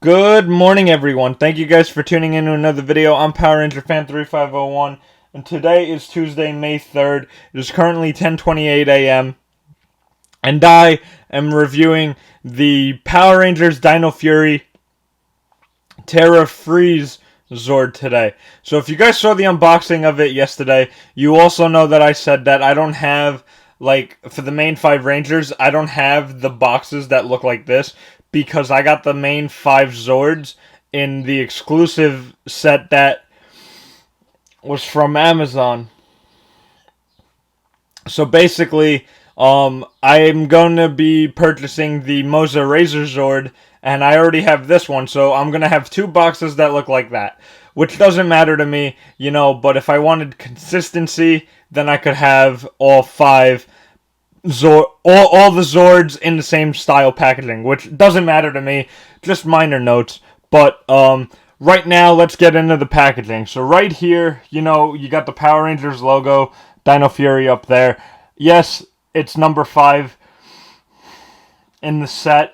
Good morning, everyone. Thank you guys for tuning in to another video. I'm Power Ranger Fan 3501, and today is Tuesday, May 3rd. It is currently 10:28 a.m., and I am reviewing the Power Rangers Dino Fury Terra Freeze Zord today. So if you guys saw the unboxing of it yesterday, you also know that I said that I don't have, for the main 5 Rangers, I don't have the boxes that look like this, because I got the main 5 Zords in the exclusive set that was from Amazon. So basically, I am going to be purchasing the Megazord Zord, and I already have this one, so I'm going to have 2 boxes that look like that, which doesn't matter to me, but if I wanted consistency, then I could have all 5 Zord, all the Zords in the same style packaging, which doesn't matter to me, just minor notes. But right now, let's get into the packaging. So right here, you got the Power Rangers logo, Dino Fury up there. Yes, it's number 5 in the set.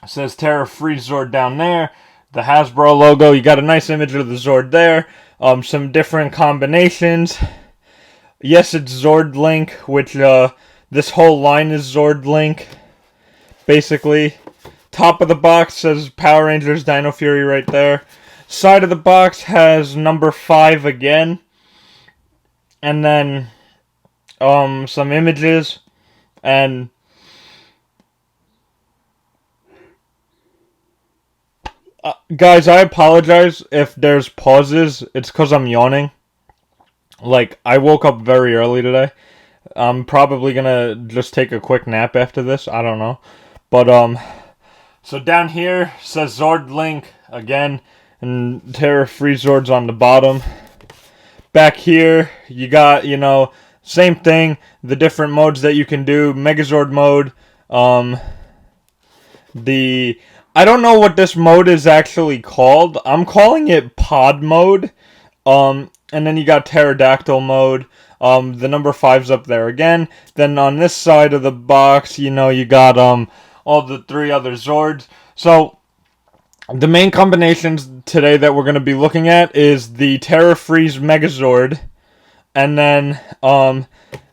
It says Terra Freeze Zord down there. The Hasbro logo, you got a nice image of the Zord there. Some different combinations. Yes, it's Zord Link, which this whole line is Zord Link, basically. Top of the box says Power Rangers Dino Fury right there. Side of the box has number 5 again. And then some images. And guys, I apologize if there's pauses. It's because I'm yawning. I woke up very early today. I'm probably gonna just take a quick nap after this. I don't know. But, so down here says Zord Link again, and Terra Freeze Zord's on the bottom. Back here, you got, same thing, the different modes that you can do. Megazord mode, I don't know what this mode is actually called. I'm calling it Pod mode, and then you got Pterodactyl mode. The number 5's up there again. Then on this side of the box, you got all the 3 other Zords. So the main combinations today that we're going to be looking at is the Terra Freeze Megazord, and then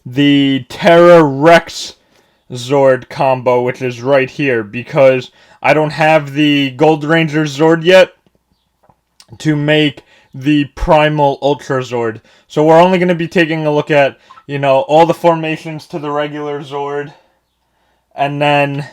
the Terra Rex Zord combo, which is right here, because I don't have the Gold Ranger Zord yet to make the Primal Ultra Zord. So we're only going to be taking a look at, all the formations to the regular Zord. And then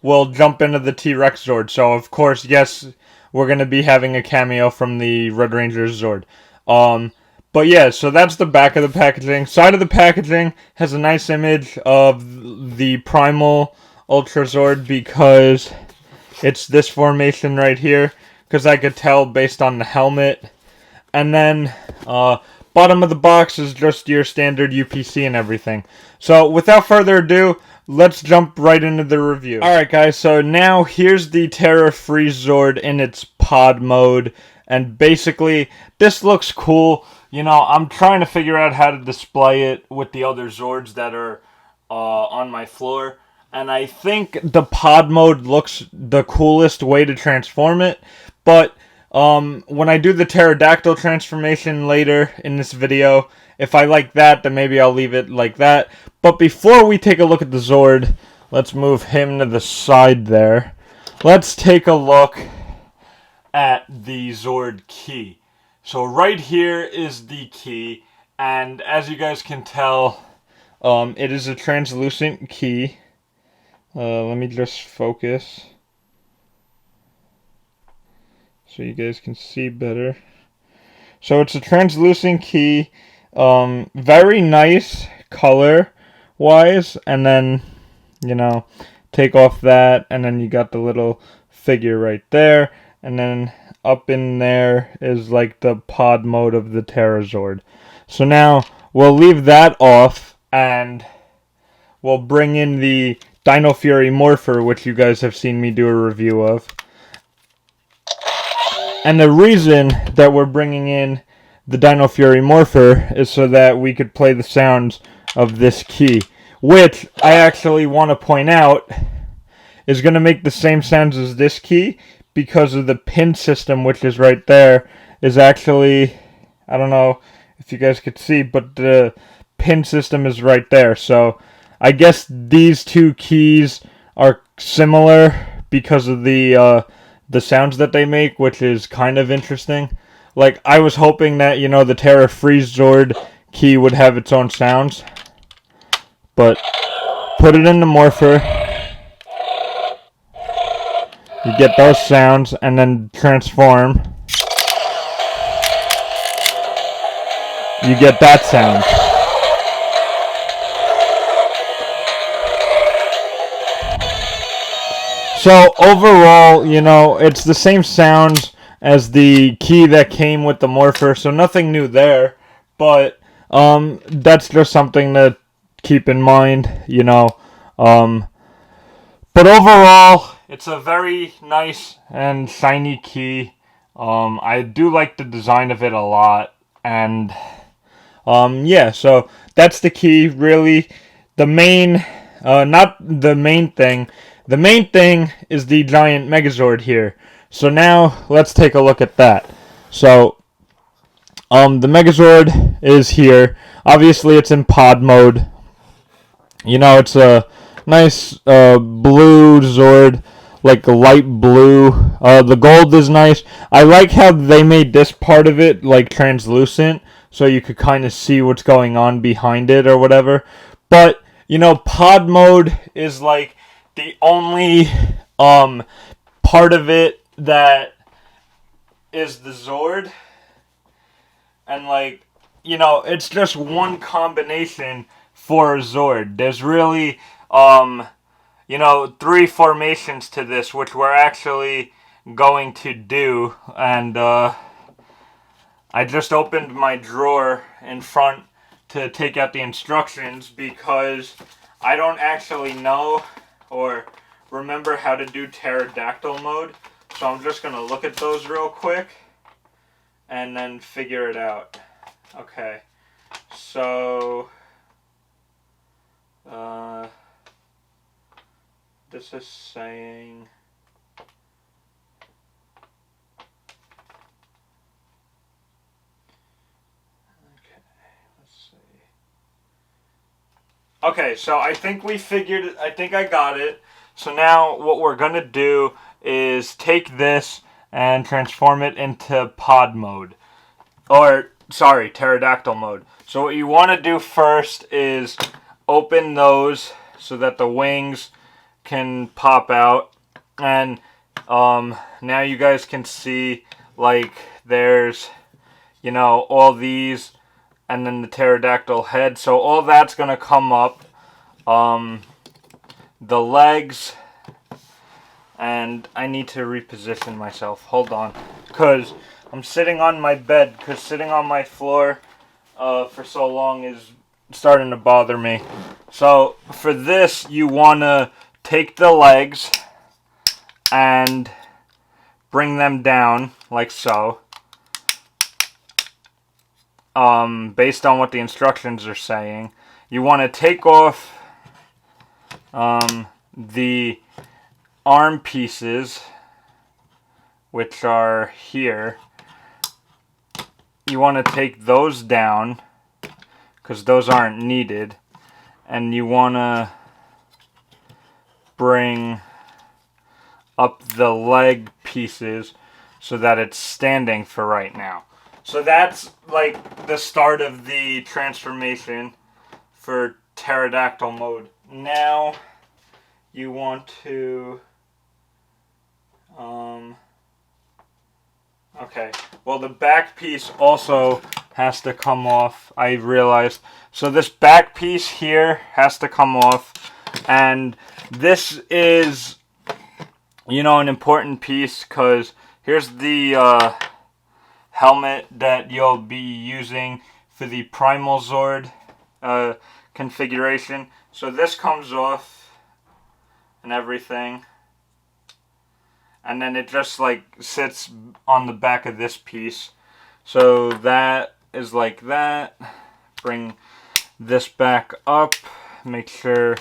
we'll jump into the T-Rex Zord. So, of course, yes, we're going to be having a cameo from the Red Ranger Zord. But yeah, so that's the back of the packaging. Side of the packaging has a nice image of the Primal Ultra Zord, because it's this formation right here, because I could tell based on the helmet. And then bottom of the box is just your standard UPC and everything. So without further ado, let's jump right into the review. Alright guys, so now here's the Terra Freeze Zord in its pod mode. And basically, this looks cool. I'm trying to figure out how to display it with the other Zords that are on my floor. And I think the pod mode looks the coolest way to transform it. But when I do the Pterodactyl transformation later in this video, if I like that, then maybe I'll leave it like that. But before we take a look at the Zord, let's move him to the side there. Let's take a look at the Zord key. So right here is the key, and as you guys can tell, it is a translucent key. Let me just focus so you guys can see better. So it's a translucent key, very nice color wise, and then take off that, and then you got the little figure right there, and then up in there is the pod mode of the Terra Zord. So now we'll leave that off, and we'll bring in the Dino Fury Morpher, which you guys have seen me do a review of. And the reason that we're bringing in the Dino Fury Morpher is so that we could play the sounds of this key, which I actually want to point out is going to make the same sounds as this key because of the pin system, which is right there, is actually, I don't know if you guys could see, but the pin system is right there. So I guess these two keys are similar because of the sounds that they make, which is kind of interesting. Like, I was hoping that, you know, the Terra Freeze Zord key would have its own sounds. But put it in the morpher. You get those sounds, and then transform. You get that sound. So overall, you know, it's the same sounds as the key that came with the morpher, so nothing new there. But that's just something to keep in mind, you know. But overall, it's a very nice and shiny key. I do like the design of it a lot, and yeah, so that's the key. Really, the main, not the main thing. The main thing is the giant Megazord here. So now let's take a look at that. So the Megazord is here. Obviously, it's in pod mode. You know, it's a nice blue Zord, like a light blue. The gold is nice. I like how they made this part of it like translucent, so you could kind of see what's going on behind it or whatever. But you know, pod mode is like the only part of it that is the Zord, and like, you know, it's just one combination for a Zord. There's really you know, 3 formations to this, which we're actually going to do. And I just opened my drawer in front to take out the instructions because I don't actually know or remember how to do Pterodactyl mode. So I'm just going to look at those real quick and then figure it out. Okay, so this is saying okay, so I think we figured it. I think I got it. So now what we're going to do is take this and transform it into pod mode. Or, sorry, pterodactyl mode. So what you want to do first is open those so that the wings can pop out. And now you guys can see, like, there's, you know, all these and then the pterodactyl head. So all that's going to come up. The legs, and I need to reposition myself. Hold on, because I'm sitting on my bed, because sitting on my floor for so long is starting to bother me. So for this, you want to take the legs and bring them down like so. Based on what the instructions are saying, you want to take off the arm pieces, which are here. You want to take those down because those aren't needed, and you want to bring up the leg pieces so that it's standing for right now. So that's like the start of the transformation for pterodactyl mode. Now you want to okay, well, the back piece also has to come off, I realized. So this back piece here has to come off, and this is, you know, an important piece because here's the helmet that you'll be using for the Primal Zord configuration. So this comes off and everything, and then it just like sits on the back of this piece. So that is like that. Bring this back up, make sure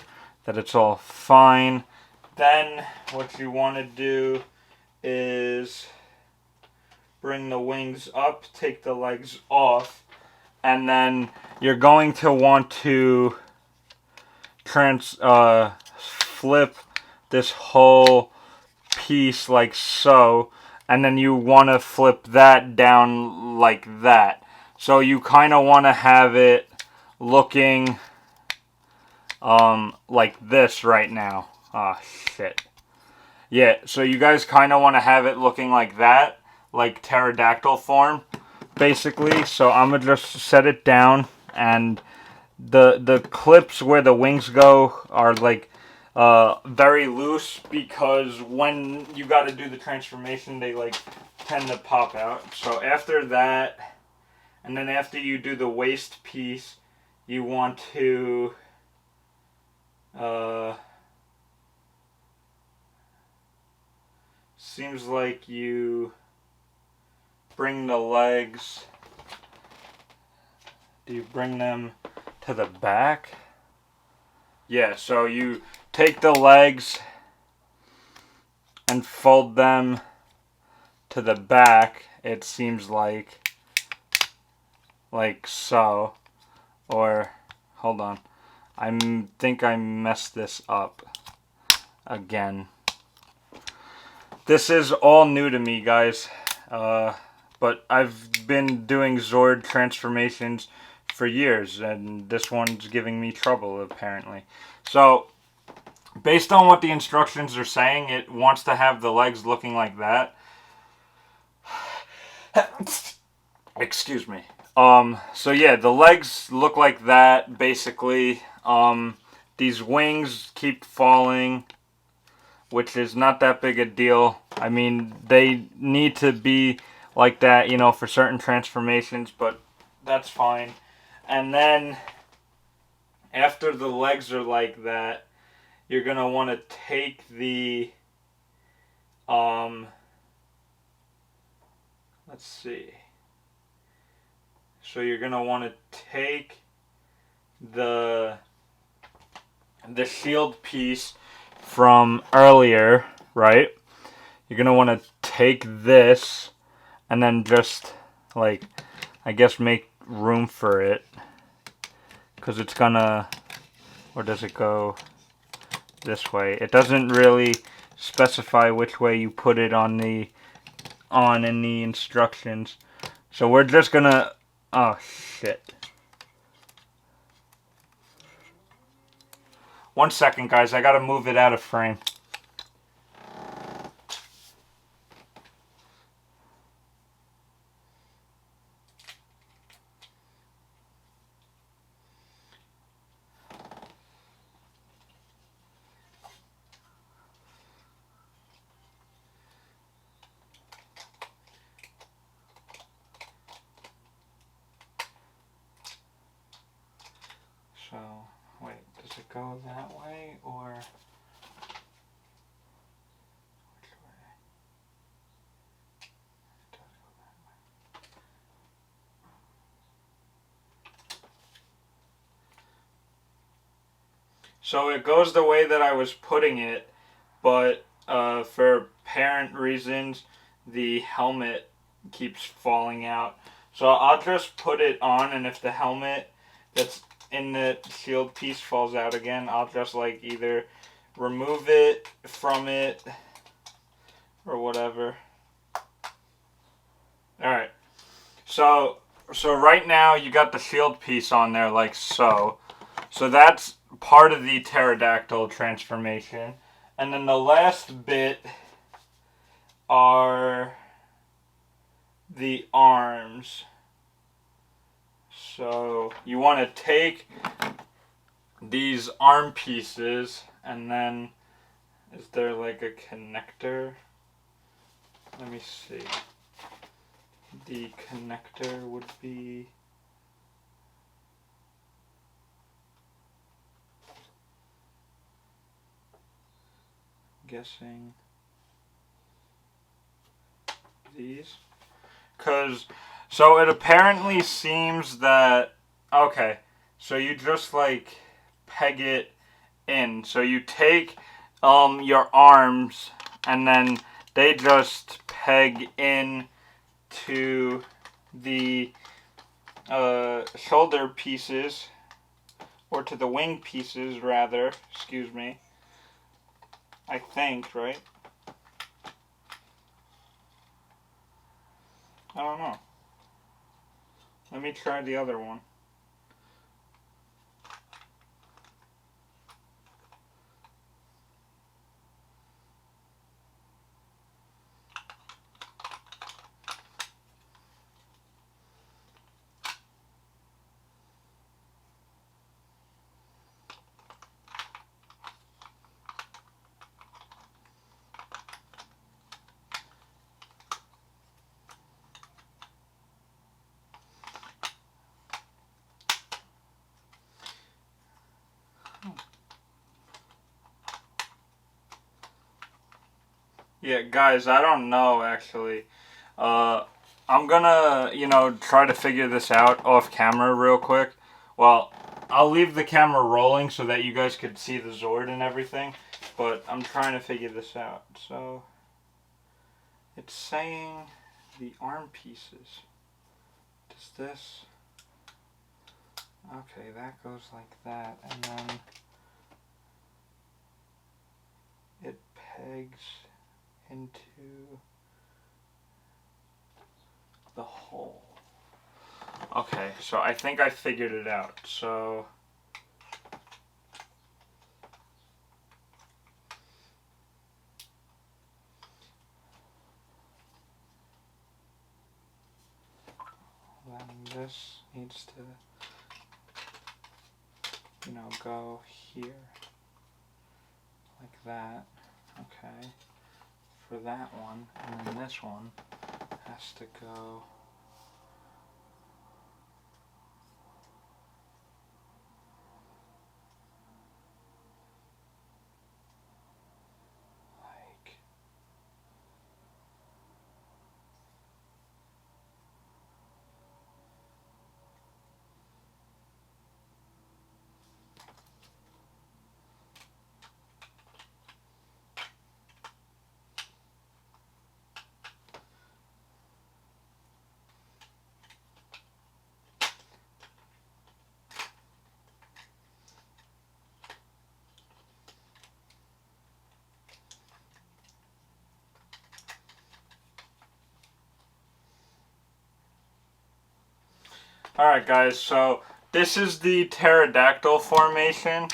that it's all fine. Then what you want to do is bring the wings up, take the legs off, and then you're going to want to flip this whole piece like so, and then you want to flip that down like that. So you kind of want to have it looking like this right now. Ah, shit. Yeah, so you guys kind of want to have it looking like that, like pterodactyl form, basically. So I'm going to just set it down, and the clips where the wings go are like very loose, because when you got to do the transformation, they like tend to pop out. So after that, and then after you do the waist piece, you want to seems like you bring the legs, do you bring them to the back? Yeah, so you take the legs and fold them to the back, it seems like so. Or, hold on, I think I messed this up again. This is all new to me, guys, but I've been doing Zord transformations for years, and this one's giving me trouble, apparently. So, based on what the instructions are saying, it wants to have the legs looking like that. Excuse me. So yeah, the legs look like that, basically. These wings keep falling, which is not that big a deal. I mean, they need to be like that, you know, for certain transformations, but that's fine. And then, after the legs are like that, you're going to want to take the, let's see. So you're going to want to take the shield piece from earlier, right? You're going to want to take this and then just, like, I guess make room for it. Because it's going to, or does it go this way? It doesn't really specify which way you put it in the instructions. So we're just going to, oh shit. 1 second, guys. I gotta move it out of frame. So, wait, does it go that way, or which way? It does go that way. So it goes the way that I was putting it, but for apparent reasons, the helmet keeps falling out. So I'll just put it on, and if the helmet that's in the shield piece falls out again, I'll just like either remove it from it or whatever. Alright, so right now you got the shield piece on there like so. So that's part of the pterodactyl transformation. And then the last bit are the arms. So you want to take these arm pieces, and then is there like a connector? Let me see. The connector would be, guessing these. So it apparently seems that, okay, so you just like peg it in. So you take your arms, and then they just peg in to the shoulder pieces, or to the wing pieces rather, excuse me, I think, right? I don't know. Let me try the other one. Yeah, guys, I don't know actually. I'm gonna, try to figure this out off camera real quick. Well, I'll leave the camera rolling so that you guys could see the Zord and everything, but I'm trying to figure this out. So, it's saying the arm pieces. Does this... Okay, that goes like that, and then it pegs into the hole. Okay, so I think I figured it out. So then this needs to, go here like that. Okay, for that one, and then this one has to go like... Alright guys, so this is the pterodactyl formation,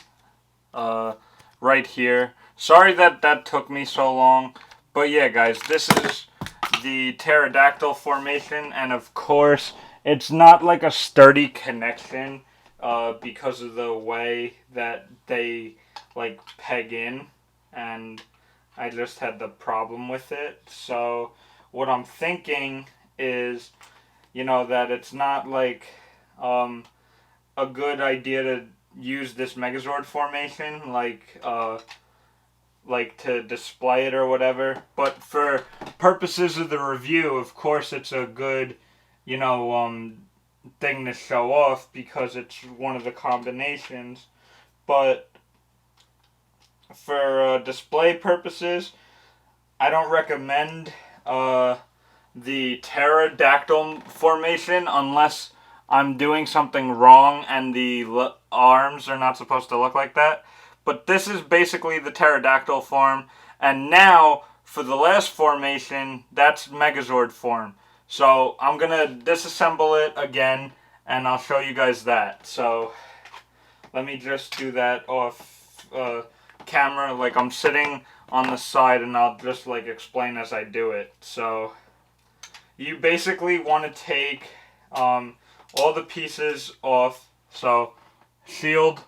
right here. Sorry that took me so long, but yeah guys, this is the pterodactyl formation, and of course, it's not like a sturdy connection, because of the way that they, like, peg in, and I just had the problem with it. So, what I'm thinking is, that it's not like a good idea to use this Megazord formation, like to display it or whatever. But for purposes of the review, of course, it's a good, thing to show off because it's one of the combinations. But for display purposes, I don't recommend the pterodactyl formation unless I'm doing something wrong and the arms are not supposed to look like that. But this is basically the pterodactyl form. And now, for the last formation, that's Megazord form. So, I'm going to disassemble it again, and I'll show you guys that. So, let me just do that off camera. Like, I'm sitting on the side, and I'll just, explain as I do it. So, you basically want to take all the pieces off. So, shield,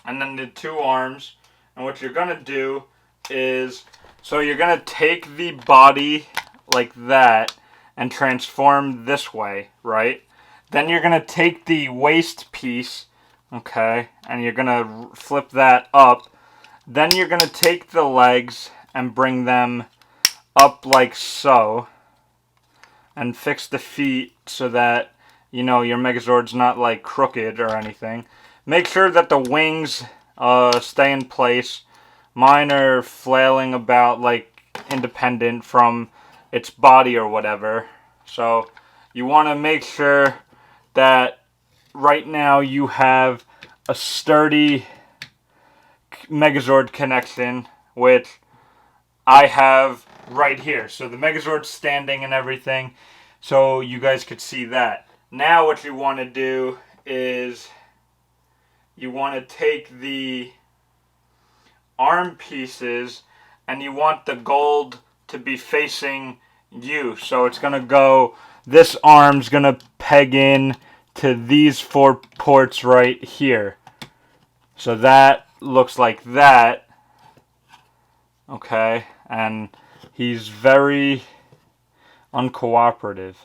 and then the two arms. And what you're going to do is, so you're going to take the body like that and transform this way, right? Then you're going to take the waist piece, okay, and you're going to flip that up. Then you're going to take the legs and bring them up like so, and fix the feet so that, your Megazord's not, like, crooked or anything. Make sure that the wings stay in place. mine are flailing about like independent from its body or whatever. So you want to make sure that right now you have a sturdy Megazord connection, which I have right here. So the Megazord's standing and everything, so you guys could see that. Now what you want to do is you want to take the arm pieces and you want the gold to be facing you. So it's going to go, this arm's going to peg in to these 4 ports right here. So that looks like that. Okay, and he's very uncooperative.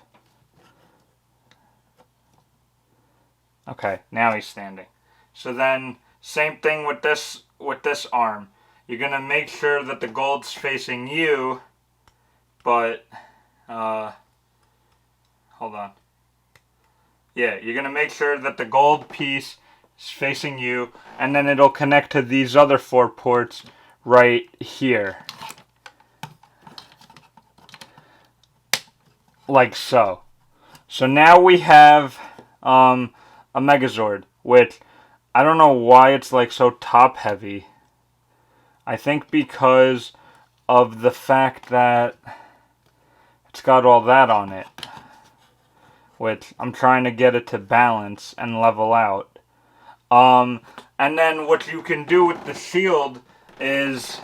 Okay, now he's standing. So then, same thing with this arm. You're gonna make sure that the gold's facing you, but hold on. Yeah, you're gonna make sure that the gold piece is facing you, and then it'll connect to these other 4 ports right here. Like so. So now we have a Megazord, which I don't know why it's like so top heavy. I think because of the fact that it's got all that on it, which I'm trying to get it to balance and level out. And then what you can do with the shield is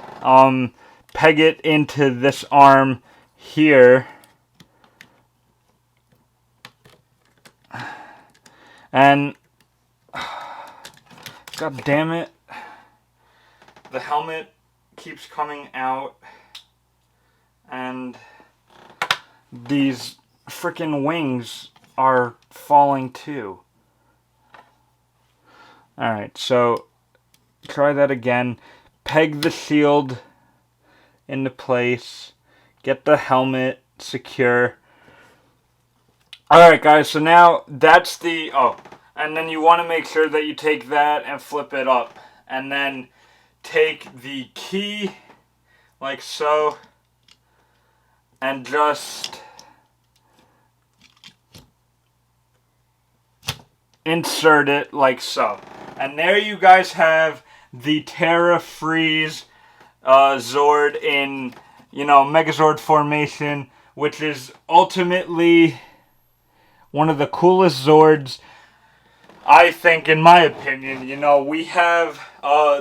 peg it into this arm here. And god damn it, the helmet keeps coming out and these freaking wings are falling too. Alright, so try that again. Peg the shield into place. Get the helmet secure. Alright guys, so now that's the... Oh, and then you want to make sure that you take that and flip it up. And then take the key, like so, and just insert it like so. And there you guys have the Terra Freeze Zord in, Megazord formation, which is ultimately one of the coolest Zords, I think, in my opinion. We have,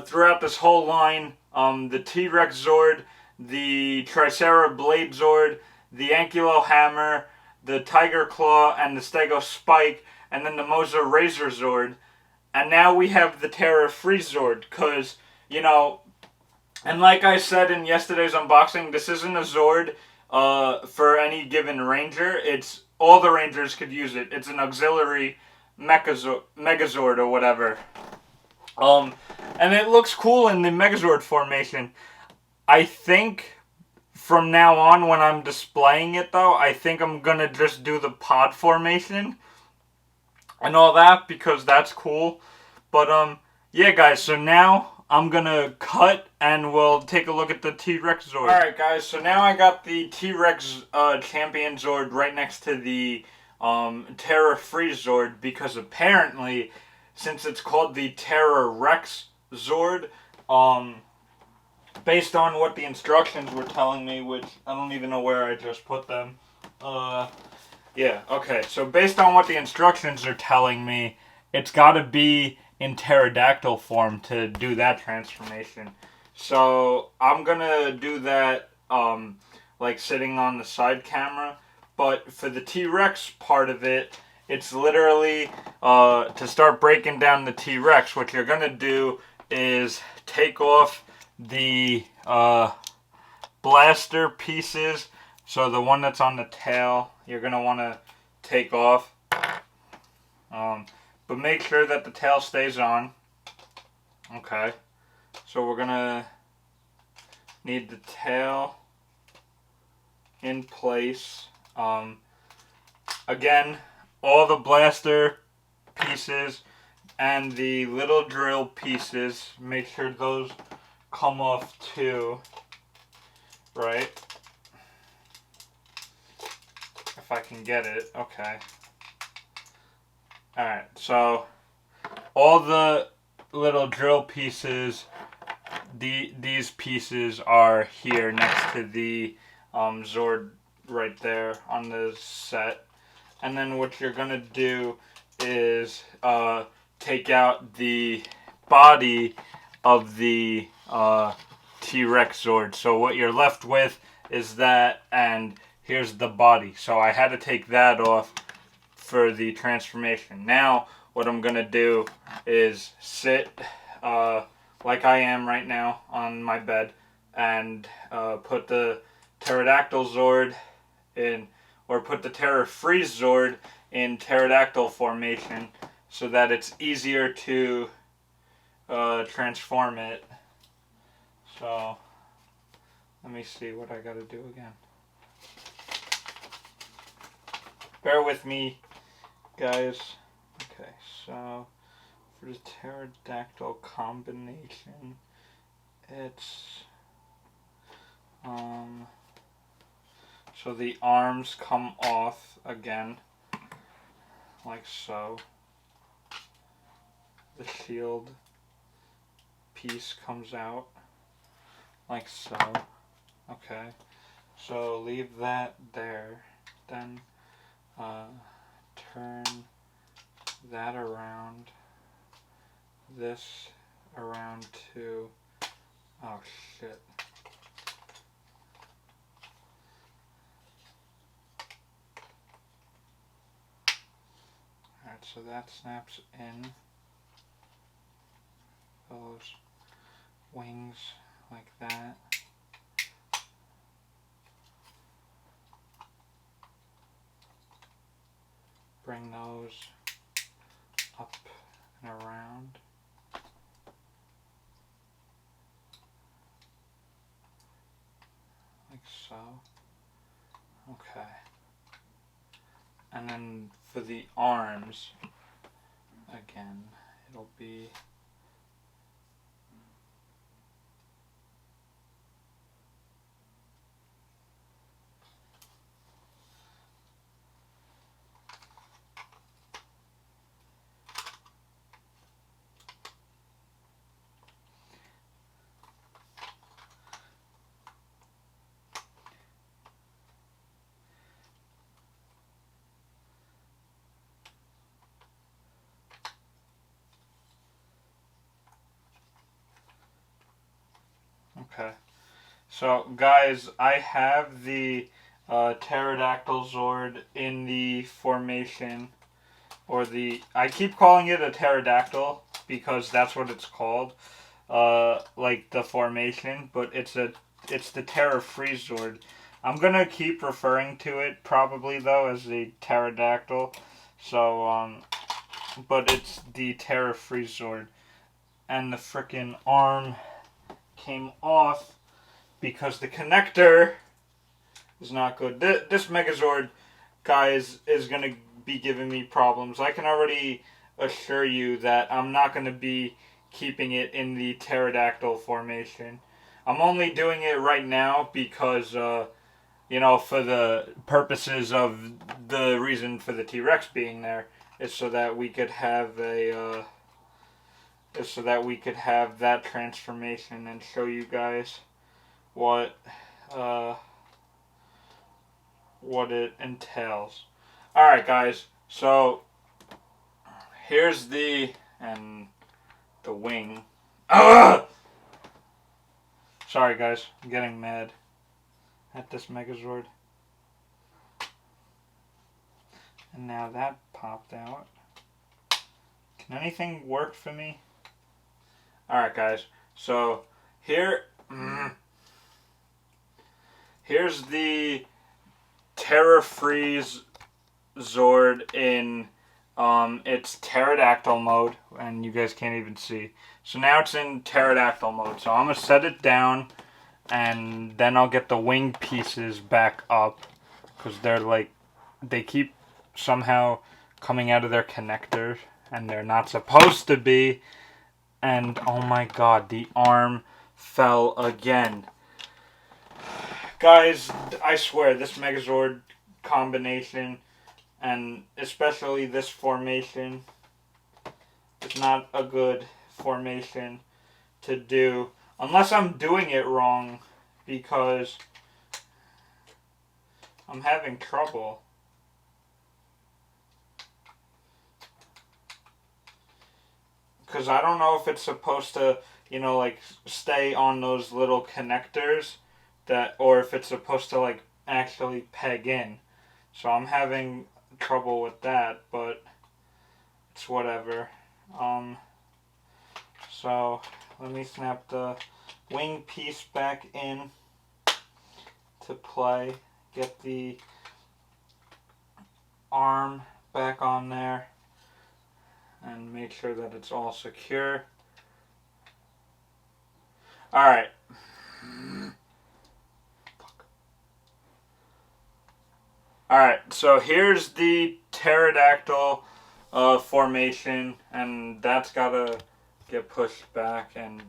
throughout this whole line, the T-Rex Zord, the Tricera Blade Zord, the Ankylo Hammer, the Tiger Claw, and the Stego Spike, and then the Moza Razor Zord. And now we have the Terra Freeze Zord, because, and like I said in yesterday's unboxing, this isn't a Zord for any given Ranger. It's all the Rangers could use it. It's an auxiliary Megazord or whatever. And it looks cool in the Megazord formation. I think from now on when I'm displaying it though, I think I'm gonna just do the pod formation and all that because that's cool. But yeah guys, so now I'm gonna cut and we'll take a look at the T-Rex Zord. Alright guys, so now I got the T-Rex Champion Zord right next to the Terra Freeze Zord because apparently, since it's called the Terra Rex Zord, based on what the instructions were telling me, which I don't even know where I just put them. Yeah, okay, so based on what the instructions are telling me, it's gotta be in pterodactyl form to do that transformation. So I'm gonna do that like sitting on the side camera, but for the T-Rex part of it, it's literally to start breaking down the T-Rex, what you're gonna do is take off the blaster pieces. So the one that's on the tail, you're gonna want to take off. But make sure that the tail stays on. Okay. So we're gonna need the tail in place. Again, all the blaster pieces and the little drill pieces, make sure those come off too, right? If I can get it, okay. Alright, so all the little drill pieces, these pieces are here next to the Zord right there on the set. And then what you're going to do is take out the body of the T-Rex Zord. So what you're left with is that, and here's the body. So I had to take that off for the transformation. Now what I'm going to do is sit like I am right now on my bed and put the Pterodactyl Zord in, or put the Terra Freeze Zord in Pterodactyl formation so that it's easier to transform it. So let me see what I gotta do again. Bear with me, guys. Okay, so for the Pterodactyl combination, it's so the arms come off again, like so. The shield piece comes out, like so. Okay, so leave that there. Then turn that around, this around too. Oh shit. Alright, so that snaps in. Those wings like that. Bring those up and around. Like so. Okay. And then for the arms, again, it'll be okay. So, guys, I have the Pterodactyl Zord in the formation, or I keep calling it a pterodactyl because that's what it's called, like the formation, but it's the Terra Freeze Zord. I'm gonna keep referring to it probably though as the pterodactyl. So, but it's the Terra Freeze Zord, and the frickin' arm came off because the connector is not good. This Megazord, guys, is going to be giving me problems. I can already assure you that I'm not going to be keeping it in the pterodactyl formation. I'm only doing it right now because, you know, for the purposes of the reason for the T-Rex being there is so that we could have that transformation and show you guys what it entails. Alright guys, so here's the wing. Ugh! Sorry guys, I'm getting mad at this Megazord. And now that popped out. Can anything work for me? Alright guys, so here's the Terra Freeze Zord in its pterodactyl mode, and you guys can't even see. So now it's in pterodactyl mode, so I'm going to set it down, and then I'll get the wing pieces back up, because they keep somehow coming out of their connectors, and they're not supposed to be. And oh my god, the arm fell again. Guys, I swear, this Megazord combination, and especially this formation, is not a good formation to do. Unless I'm doing it wrong, because I'm having trouble. Because I don't know if it's supposed to, like, stay on those little connectors, or if it's supposed to, like, actually peg in. So I'm having trouble with that, but it's whatever. So let me snap the wing piece back in to play. Get the arm back on there and make sure that it's all secure. Alright. Alright, so here's the pterodactyl formation, and that's gotta get pushed back, and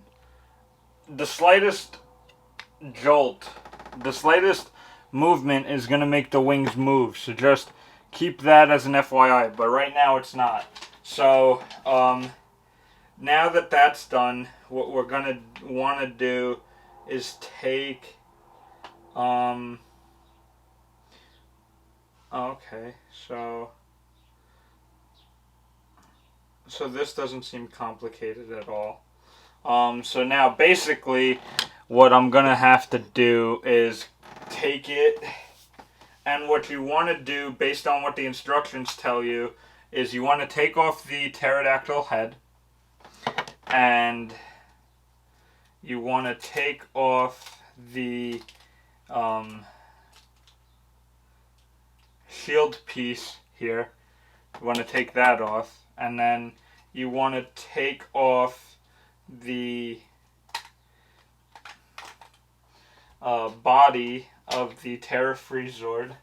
the slightest jolt, the slightest movement is gonna make the wings move, so just keep that as an FYI, but right now it's not. So, now that that's done, what we're gonna want to do is take, okay, so this doesn't seem complicated at all. So now basically what I'm gonna have to do is take it, and what you want to do based on what the instructions tell you is you want to take off the pterodactyl head, and you want to take off the shield piece here. You want to take that off, and then you want to take off the body of the Terra Freeze Zord.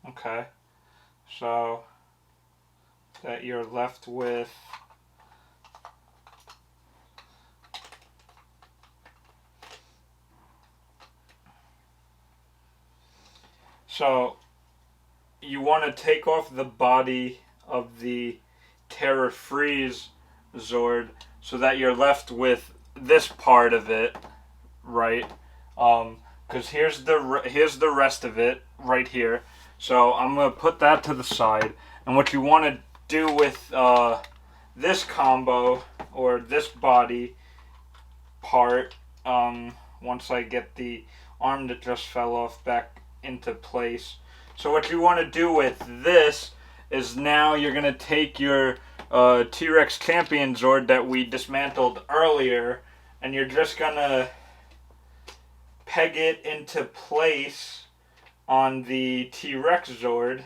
Okay, so that you're left with you want to take off the body of the Terra Freeze Zord so that you're left with this part of it, right? Because here's the rest of it right here. So I'm gonna put that to the side, and what you want to do with this combo, or this body part, once I get the arm that just fell off back into place. So what you want to do with this is now you're gonna take your T-Rex Champion Zord that we dismantled earlier, and you're just gonna peg it into place on the T-Rex Zord,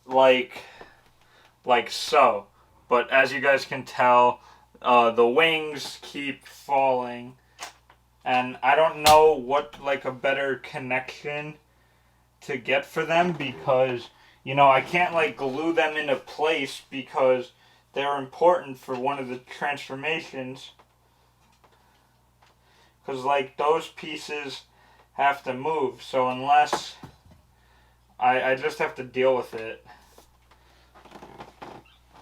like so. But as you guys can tell, the wings keep falling, and I don't know what a better connection to get for them, because I can't glue them into place because they're important for one of the transformations, because those pieces have to move. So unless I just have to deal with it,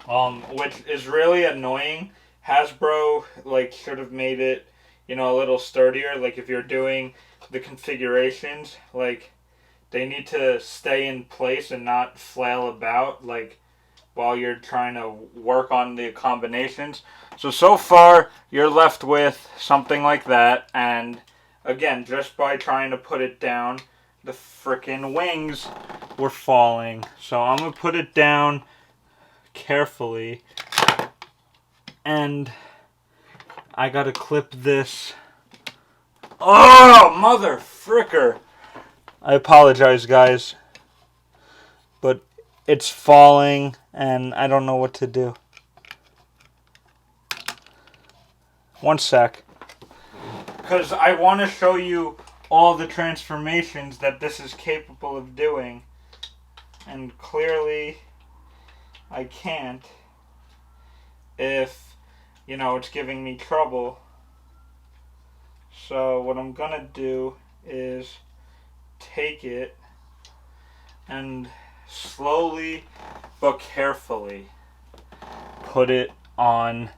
which is really annoying. Hasbro should have made it a little sturdier. If you're doing the configurations, they need to stay in place and not flail about while you're trying to work on the combinations. So far you're left with something like that, and again, just by trying to put it down, the frickin' wings were falling. So I'm gonna put it down carefully, and I gotta clip this. Oh, mother fricker! I apologize, guys, but it's falling and I don't know what to do. One sec. Because I want to show you all the transformations that this is capable of doing, and clearly I can't if, it's giving me trouble. So what I'm gonna do is take it and slowly but carefully put it on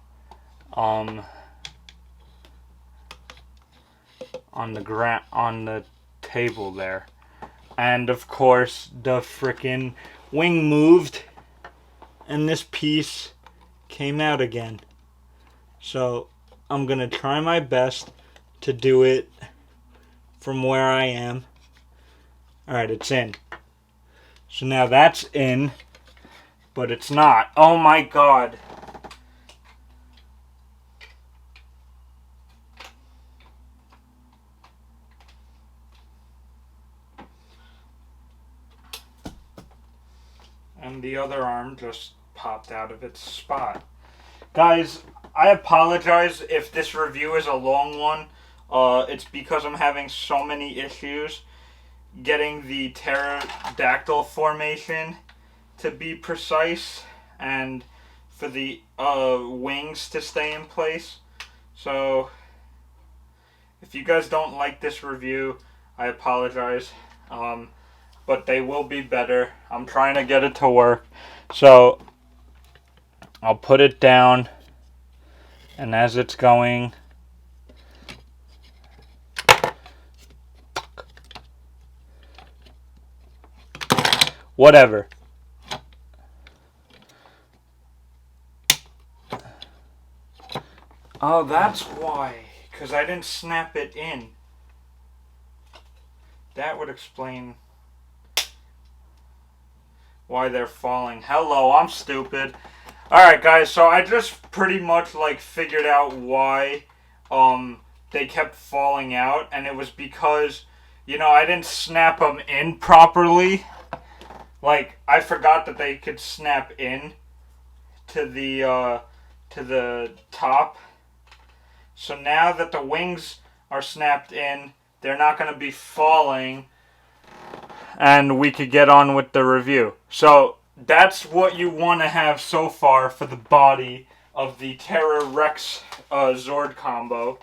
the table there. And of course the frickin' wing moved and this piece came out again. So I'm gonna try my best to do it from where I am. Alright, it's in. So now that's in, but it's not. Oh my god. And the other arm just popped out of its spot. Guys, I apologize if this review is a long one. It's because I'm having so many issues getting the pterodactyl formation to be precise and for the wings to stay in place. So if you guys don't like this review, I apologize. But they will be better. I'm trying to get it to work. So I'll put it down, and as it's going, whatever. Oh, that's why. Because I didn't snap it in. That would explain why they're falling. Hello, I'm stupid. Alright guys, so I just pretty much like figured out why they kept falling out, and it was because, you know, I didn't snap them in properly. Like, I forgot that they could snap in to the top. So now that the wings are snapped in, they're not going to be falling, and we could get on with the review. So that's what you want to have so far for the body of the Terra Rex Zord combo.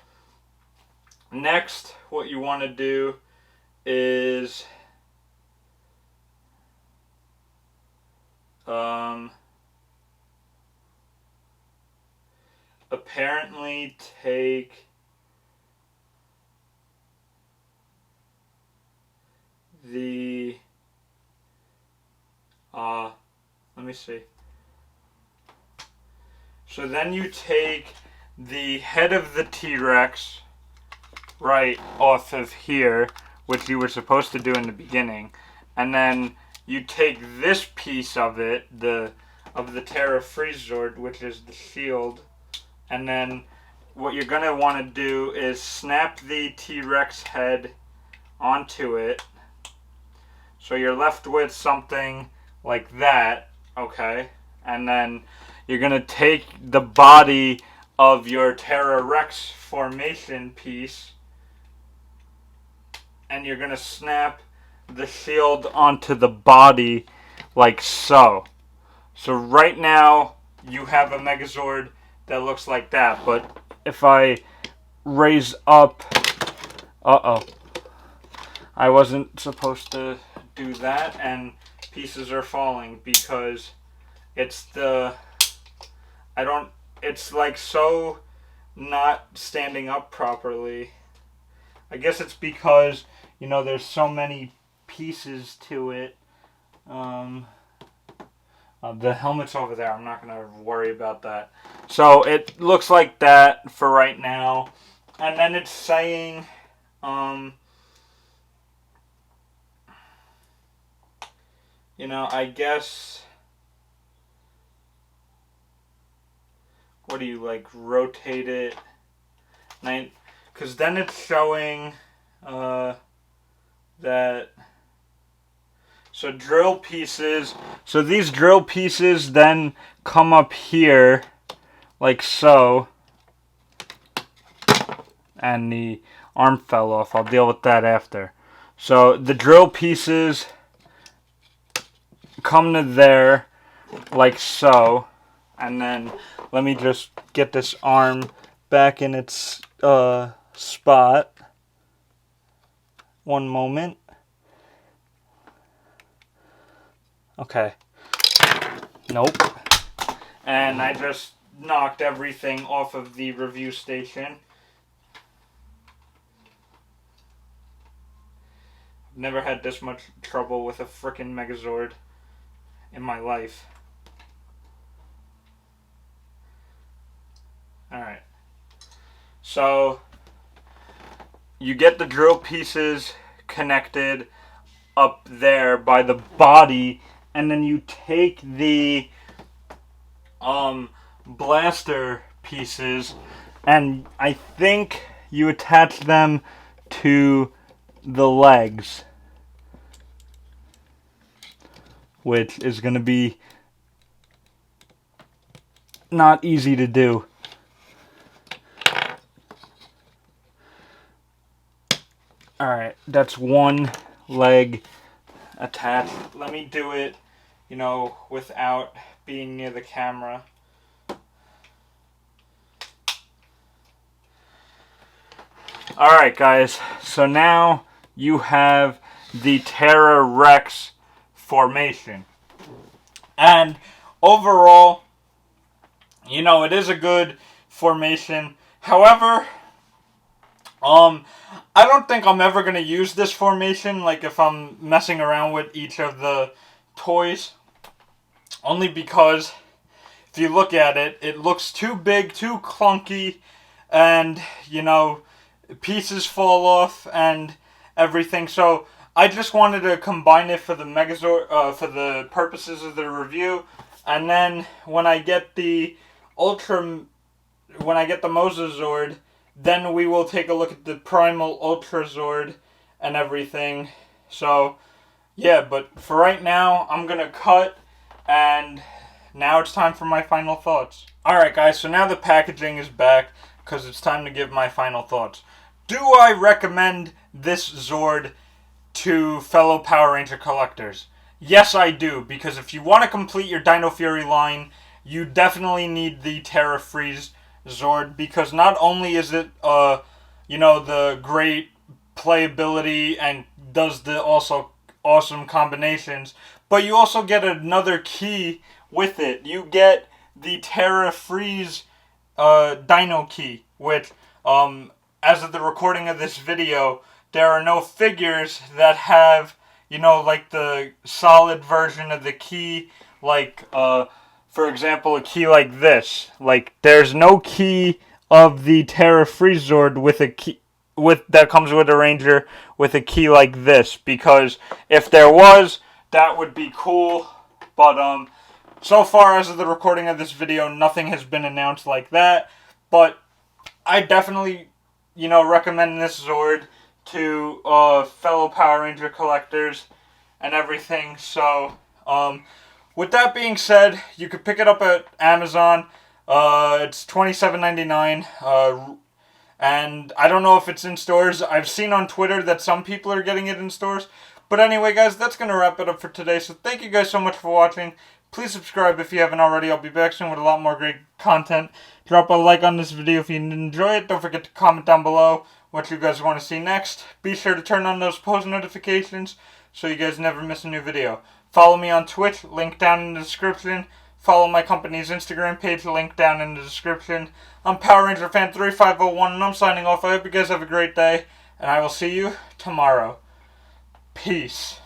Next, what you want to do is apparently take the let me see. So then you take the head of the T-Rex right off of here, which you were supposed to do in the beginning, and then you take this piece of it, of the Terra Freeze Zord, which is the shield, and then what you're going to want to do is snap the T-Rex head onto it. So you're left with something like that, okay? And then you're going to take the body of your Terra Rex formation piece, and you're going to snap the shield onto the body like so. So right now you have a Megazord that looks like that, but if I raise up, I wasn't supposed to do that, and pieces are falling because it's it's like so not standing up properly. I guess it's because, you know, there's so many pieces to it. The helmet's over there. I'm not going to worry about that. So it looks like that for right now. And then it's saying, you know, I guess, what do you, like, rotate it? Because then it's showing that, so drill pieces, so these drill pieces then come up here, like so, and the arm fell off. I'll deal with that after. So the drill pieces come to there, like so, and then let me just get this arm back in its spot. One moment. Okay. Nope. And I just knocked everything off of the review station. Never had this much trouble with a frickin' Megazord in my life. Alright. So, you get the drill pieces connected up there by the body, and then you take the blaster pieces, and I think you attach them to the legs, which is going to be not easy to do. Alright, that's one leg attached. Let me do it, without being near the camera. Alright guys, so now you have the Terra Rex formation. And overall, it is a good formation. However, I don't think I'm ever going to use this formation, like if I'm messing around with each of the toys. Only because, if you look at it, it looks too big, too clunky, and, pieces fall off and everything. So, I just wanted to combine it for the Megazord, for the purposes of the review. And then, when I get the Megazord, then we will take a look at the Primal Ultra Zord and everything. So, yeah, but for right now, I'm going to cut, and now it's time for my final thoughts. Alright guys, so now the packaging is back, because it's time to give my final thoughts. Do I recommend this Zord to fellow Power Ranger collectors? Yes, I do, because if you want to complete your Dino Fury line, you definitely need the Terra Freeze Zord, because not only is it, the great playability and does the also awesome combinations, but you also get another key with it. You get the Terra Freeze Dino key, which, as of the recording of this video, there are no figures that have, like the solid version of the key, like, for example, a key like this. Like, there's no key of the Terra Freeze Zord with a key that comes with a Ranger with a key like this, because if there was, that would be cool. But so far as of the recording of this video, nothing has been announced like that. But I definitely, recommend this Zord to fellow Power Ranger collectors and everything. So, with that being said, you could pick it up at Amazon. It's $27.99. And I don't know if it's in stores. I've seen on Twitter that some people are getting it in stores. But anyway, guys, that's going to wrap it up for today. So thank you guys so much for watching. Please subscribe if you haven't already. I'll be back soon with a lot more great content. Drop a like on this video if you enjoy it. Don't forget to comment down below what you guys want to see next. Be sure to turn on those post notifications so you guys never miss a new video. Follow me on Twitch, link down in the description. Follow my company's Instagram page, link down in the description. I'm Power Ranger Fan 3501, and I'm signing off. I hope you guys have a great day, and I will see you tomorrow. Peace.